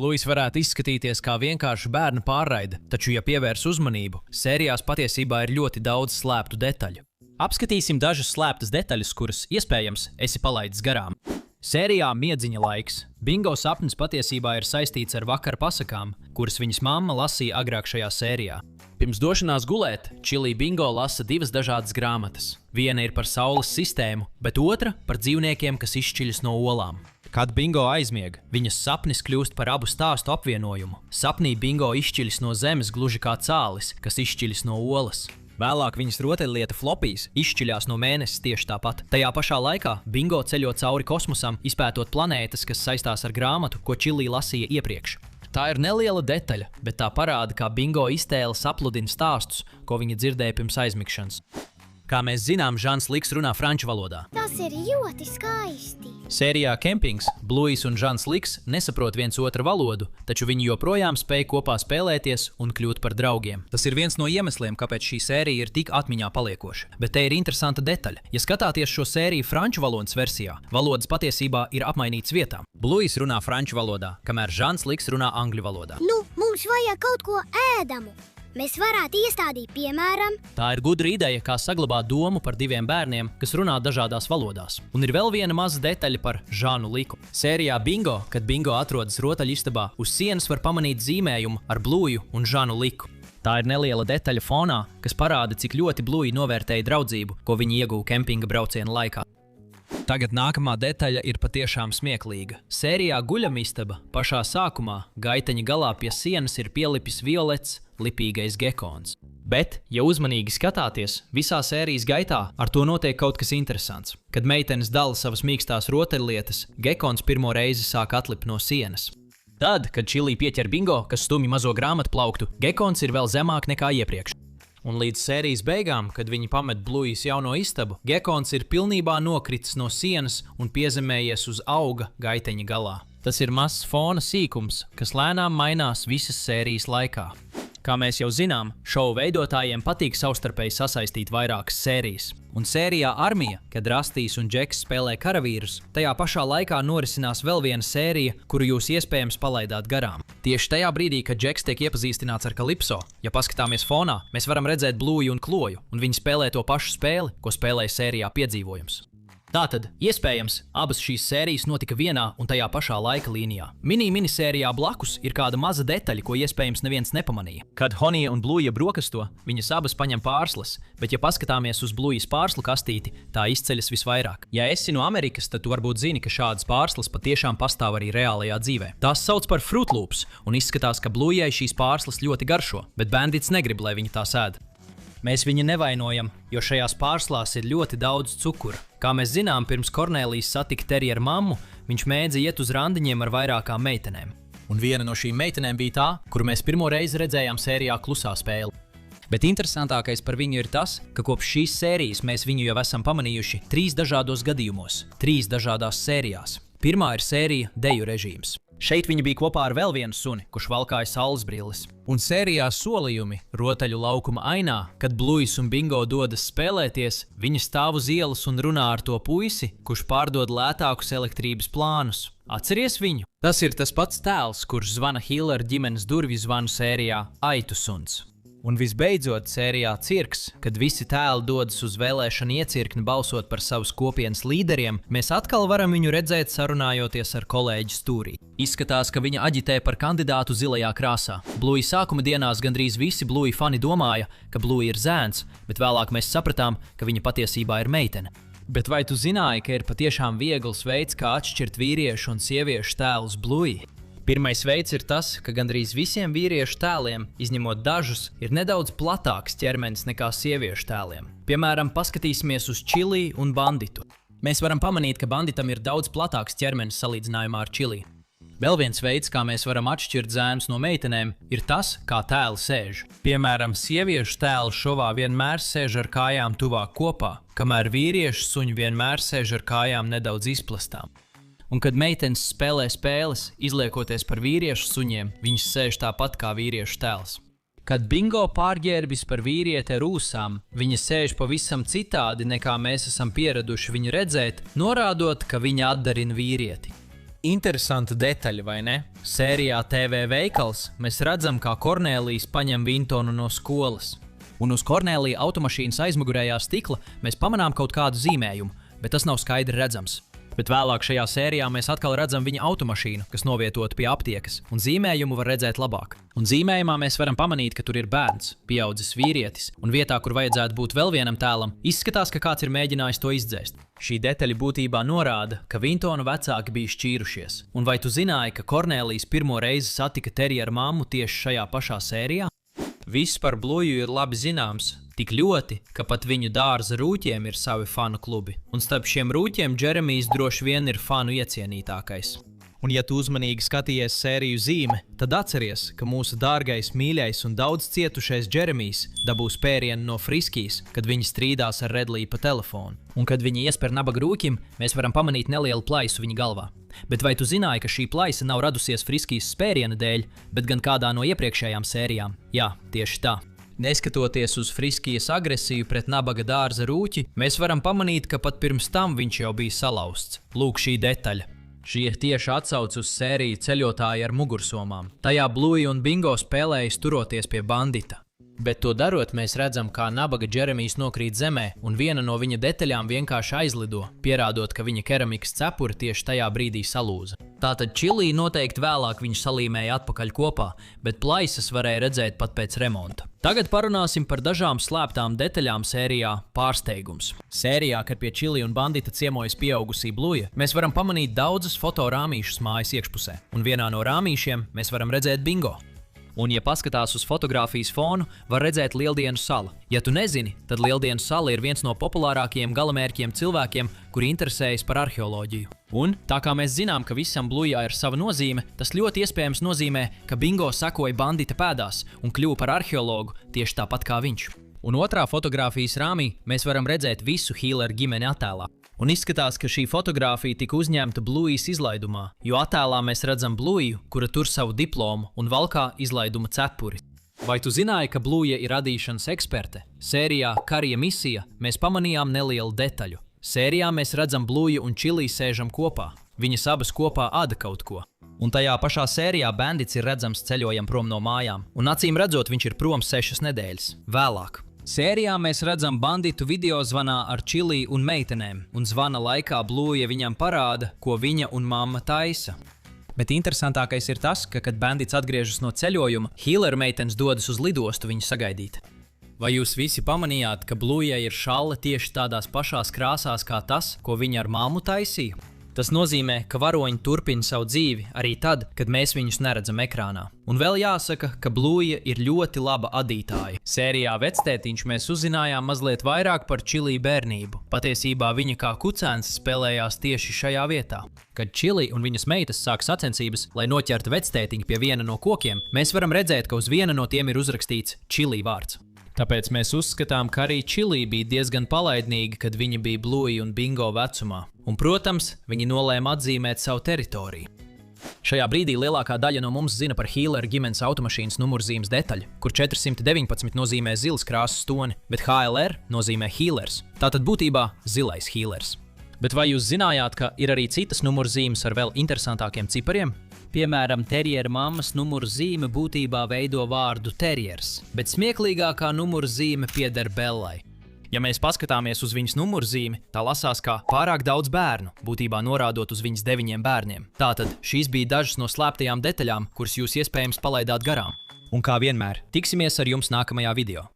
Bluejs varētu izskatīties kā vienkārši bērnu pārraide, taču, ja pievērs uzmanību, sērijās patiesībā ir ļoti daudz slēptu detaļu. Apskatīsim dažas slēptas detaļas, kuras, iespējams, esi palaidis garām. Sērijā Miedziņa laiks. Bingo sapnis patiesībā ir saistīts ar vakara pasakām, kuras viņas mamma lasīja agrāk šajā sērijā. Pirms došanās gulēt, Čilī Bingo lasa divas dažādas grāmatas. Viena ir par saules sistēmu, bet otra par dzīvniekiem, kas izšķiļas no olām. Kad Bingo aizmieg, viņas sapnis kļūst par abu stāstu apvienojumu. Sapnī Bingo izšķiļas no zemes gluži kā cālis, kas izšķiļas no olas. Vēlāk viņas rotaļlieta Flopijs izšķiļās no mēnesis tieši tāpat. Tajā pašā laikā Bingo ceļo cauri kosmosam, izpētot planētas, kas saistās ar grāmatu, ko Čilī lasīja iepriekš. Tā ir neliela detaļa, bet tā parāda, kā Bingo iztēle sapludina stāstus, ko viņa dzirdēja pirms aizmigšanas. Kā mēs zinām, Žans Liks runā franču valodā. Tas ir ļoti skaisti. Sērijā Kempings Bluejs un Žans Liks nesaprot viens otru valodu, taču viņi joprojām spēj kopā spēlēties un kļūt par draugiem. Tas ir viens no iemesliem, kāpēc šī sērija ir tik atmiņā paliekoša. Bet te ir interesanta detaļa. Ja skatāties šo sēriju franču valodas versijā, valodas patiesībā ir apmainīts vietām. Bluejs runā franču valodā, kamēr Žans Liks runā angļu valodā. Mums vajag kaut ko ēdamu. Mēs varētu iestādīt, piemēram... Tā ir gudra ideja, kā saglabāt domu par diviem bērniem, kas runā dažādās valodās. Un ir vēl viena maza detaļa par Žanu Liku. Sērijā Bingo, kad Bingo atrodas rotaļistabā, uz sienas var pamanīt zīmējumu ar Blueju un Žanu Liku. Tā ir neliela detaļa fonā, kas parāda, cik ļoti Blueja novērtēja draudzību, ko viņi ieguva kempinga brauciena laikā. Tagad nākamā detaļa ir patiešām smieklīga. Sērijā Guļamistaba pašā sākumā gaiteņa galā pie sienas ir pielipis violets, lipīgais gekons. Bet, ja uzmanīgi skatāties, visā sērijas gaitā ar to notiek kaut kas interesants. Kad meitenes dala savas mīkstās rotaļlietas, gekons pirmo reizi sāk atlipt no sienas. Tad, kad Čilī pieķer Bingo, kas stumj mazo grāmatu plauktu, gekons ir vēl zemāk nekā iepriekš. Un līdz sērijas beigām, kad viņi pamet Bluejas jauno istabu, gekons ir pilnībā nokritis no sienas un piezemējies uz auga gaiteņa galā. Tas ir mazs fona sīkums, kas lēnām mainās visas sērijas laikā. Kā mēs jau zinām, šovu veidotājiem patīk savstarpēji sasaistīt vairākas sērijas. Un sērijā Armija, kad Rastijs un Džeks spēlē karavīrus, tajā pašā laikā norisinās vēl viena sērija, kuru jūs iespējams palaidāt garām. Tieši tajā brīdī, kad Džeks tiek iepazīstināts ar Kalipso, ja paskatāmies fonā, mēs varam redzēt Blueju un Kloju, un viņi spēlē to pašu spēli, ko spēlēja sērijā Piedzīvojums. Tātad, iespējams, abas šīs sērijas notika vienā un tajā pašā laika līnijā. Minisērijā blakus ir kāda maza detaļa, ko iespējams neviens nepamanīja. Kad Honija un Blueja brokasto, viņas abas paņem pārslas, bet ja paskatāmies uz Bluejas pārslu kastīti, tā izceļas visvairāk. Ja esi no Amerikas, tad tu varbūt zini, ka šādas pārslas patiešām pastāv arī reālajā dzīvē. Tās sauc par Fruit Loops, un izskatās, ka Bluejai šīs pārslas ļoti garšo, bet Bandits negrib, lai viņi tās ēd. Mēs viņu nevainojam, jo šajās pārslās ir ļoti daudz cukura. Kā mēs zinām, pirms Kornēlijs satika terjeru mammu, viņš mēdza iet uz randiņiem ar vairākām meitenēm. Un viena no šīm meitenēm bija tā, kuru mēs pirmo reizi redzējām sērijā Klusā spēle. Bet interesantākais par viņu ir tas, ka kopš šīs sērijas mēs viņu jau esam pamanījuši 3 dažādos gadījumos, 3 dažādās sērijās. Pirmā ir sērija Deju režīms. Šeit viņa bija kopā ar vēl vienu suni, kurš valkāja saules brilles. Un sērijā Solījumi rotaļu laukuma ainā, kad Bluejs un Bingo dodas spēlēties, viņi stāv uz ielas un runā ar to puisi, kurš pārdod lētākus elektrības plānus. Atceries viņu? Tas ir tas pats tēls, kurš zvana Hillera ģimenes durvju zvanu sērijā Aitu suns. Un visbeidzot, sērijā Cirks, kad visi tēli dodas uz vēlēšanu iecirkni balsot par savus kopienas līderiem, mēs atkal varam viņu redzēt sarunājoties ar kolēģi Stūrī. Izskatās, ka viņa aģitē par kandidātu zilajā krāsā. Blueja sākuma dienās gandrīz visi Blueja fani domāja, ka Blueja ir zēns, bet vēlāk mēs sapratām, ka viņa patiesībā ir meitene. Bet vai tu zināji, ka ir patiešām viegls veids, kā atšķirt vīriešu un sieviešu tēlus Blueja? Pirmais veids ir tas, ka gandrīz visiem vīriešu tēliem, izņemot dažus, ir nedaudz platāks ķermenis nekā sieviešu tēliem. Piemēram, paskatīsimies uz Čilī un Banditu. Mēs varam pamanīt, ka Banditam ir daudz platāks ķermenis salīdzinājumā ar Čilī. Vēl viens veids, kā mēs varam atšķirt zēnus no meitenēm, ir tas, kā tēli sēž. Piemēram, sieviešu tēli šovā vienmēr sēž ar kājām tuvāk kopā, kamēr vīriešu suņi vienmēr sēž ar kājām nedaudz izplastām. Un kad meitenes spēlē spēles, izliekoties par vīriešu suņiem, viņas sēž tāpat kā vīriešu tēls. Kad Bingo pārģērbis par vīrieti ar ūsām, viņa sēž pavisam citādi, nekā mēs esam pieraduši viņu redzēt, norādot, ka viņa atdarina vīrieti. Interesanta detaļa, vai ne? Sērijā TV veikals mēs redzam, kā Kornēlijs paņem Vintonu no skolas. Un uz Kornēlija automašīnas aizmugurējā stikla mēs pamanām kaut kādu zīmējumu, bet tas nav skaidri redzams. Bet vēlāk šajā sērijā mēs atkal redzam viņa automašīnu, kas novietota pie aptiekas, un zīmējumu var redzēt labāk. Un zīmējumā mēs varam pamanīt, ka tur ir bērns, pieaudzis vīrietis, un vietā, kur vajadzētu būt vēl vienam tēlam, izskatās, ka kāds ir mēģinājis to izdzēst. Šī detaļa būtībā norāda, ka Vintona vecāki bija šķīrušies. Un vai tu zināji, ka Kornēlijs pirmo reizi satika Terjeru mammu tieši šajā pašā sērijā? Viss par Blueju ir labi zināms, tik ļoti, ka pat viņu dārza rūķiem ir savi fanu klubi. Un starp šiem rūķiem Džeremijs droši vien ir fanu iecienītākais. Un ja tu uzmanīgi skatījies sēriju Zīme, tad atceries, ka mūsu dārgais, mīļais un daudz cietušais Džeremijs dabūs pērienu no Friskijas, kad viņi strīdās ar Redliju pa telefonu. Un kad viņi iesper nabaga rūķim, mēs varam pamanīt nelielu plaisu viņa galvā. Bet vai tu zināji, ka šī plaisa nav radusies Friskijas spēriena dēļ, bet gan kādā no iepriekšējām sērijām? Jā, tieši tā. Neskatoties uz Friskijas agresiju pret nabaga dārza rūķi, mēs varam pamanīt, ka pat pirms tam viņš jau bija salauzts. Lūk šī detaļa. Šī ir tieši atsauce uz sēriju Ceļotāji ar mugursomām. Tajā Bluey un Bingo spēlējas turoties pie bandita. Bet to darot, mēs redzam, kā nabaga Džeremijs nokrīt zemē, un viena no viņa detaļām vienkārši aizlido, pierādot, ka viņa keramikas cepura tieši tajā brīdī salūza. Tātad Čilī noteikti vēlāk viņš salīmēja atpakaļ kopā, bet plaisas varēja redzēt pat pēc remonta. Tagad parunāsim par dažām slēptām detaļām sērijā Pārsteigums. Sērijā, kad pie Čili un bandita ciemojas pieaugusī Blueja, mēs varam pamanīt daudzas fotorāmīšus mājas iekšpusē, un vienā no rāmīšiem mēs varam redzēt Bingo. Un, ja paskatās uz fotogrāfijas fonu, var redzēt Lieldienu salu. Ja tu nezini, tad Lieldienu sala ir viens no populārākajiem galamērķiem cilvēkiem, kuri interesējas par arheoloģiju. Un, tā kā mēs zinām, ka visam Bluejā ir sava nozīme, tas ļoti iespējams nozīmē, ka Bingo sekoja bandita pēdās un kļuva par arheologu tieši tāpat kā viņš. Un otrā fotogrāfijas rāmī mēs varam redzēt visu Healer ģimeni attēlā. Un izskatās, ka šī fotogrāfija tika uzņemta Bluejas izlaidumā, jo attēlā mēs redzam Blueju, kura tur savu diplomu un valkā izlaiduma cepuri. Vai tu zināji, ka Blueja ir radīšanas eksperte? Sērijā Karija misija mēs pamanījām nelielu detaļu. Sērijā mēs redzam Blueju un Čilī sēžam kopā. Viņas abas kopā āda kaut ko. Un tajā pašā sērijā bandits ir redzams ceļojam prom no mājām. Un acīm redzot, viņš ir prom 6 nedēļas. Vēlāk. Sērijā mēs redzam banditu video zvanā ar Čilī un meitenēm, un zvana laikā Blueja viņam parāda, ko viņa un mamma taisa. Bet interesantākais ir tas, ka, kad bandits atgriežas no ceļojuma, Healer meitenes dodas uz lidostu viņu sagaidīt. Vai jūs visi pamanījāt, ka Blueja ir šalle tieši tādās pašās krāsās kā tas, ko viņa ar mammu taisīja? Tas nozīmē, ka varoņi turpina savu dzīvi arī tad, kad mēs viņus neredzam ekrānā. Un vēl jāsaka, ka Blueja ir ļoti laba adītāja. Sērijā Vectētiņš mēs uzzinājām mazliet vairāk par Čilī bērnību. Patiesībā viņa kā kucēns spēlējās tieši šajā vietā. Kad Čilī un viņas meitas sāk sacensības, lai noķertu Vectētiņu pie viena no kokiem, mēs varam redzēt, ka uz viena no tiem ir uzrakstīts Čilī vārds. Tāpēc mēs uzskatām, ka arī Čilī bija diezgan palaidnīga, kad viņa bija Blueja un Bingo vecumā. Un, protams, viņi nolēma atzīmēt savu teritoriju. Šajā brīdī lielākā daļa no mums zina par Healer ģimenes automašīnas numurzīmes detaļu, kur 419 nozīmē zilas krāsas stoni, bet HLR nozīmē Healers. Tātad būtībā zilais Healers. Bet vai jūs zinājāt, ka ir arī citas numurzīmes ar vēl interesantākiem cipariem? Piemēram, terjera mammas numurzīme būtībā veido vārdu terjers, bet smieklīgākā numurzīme pieder Bellai. Ja mēs paskatāmies uz viņas numurzīmi, tā lasās kā pārāk daudz bērnu, būtībā norādot uz viņas 9 bērniem. Tātad šīs bija dažas no slēptajām detaļām, kuras jūs iespējams palaidāt garām. Un kā vienmēr, tiksimies ar jums nākamajā video.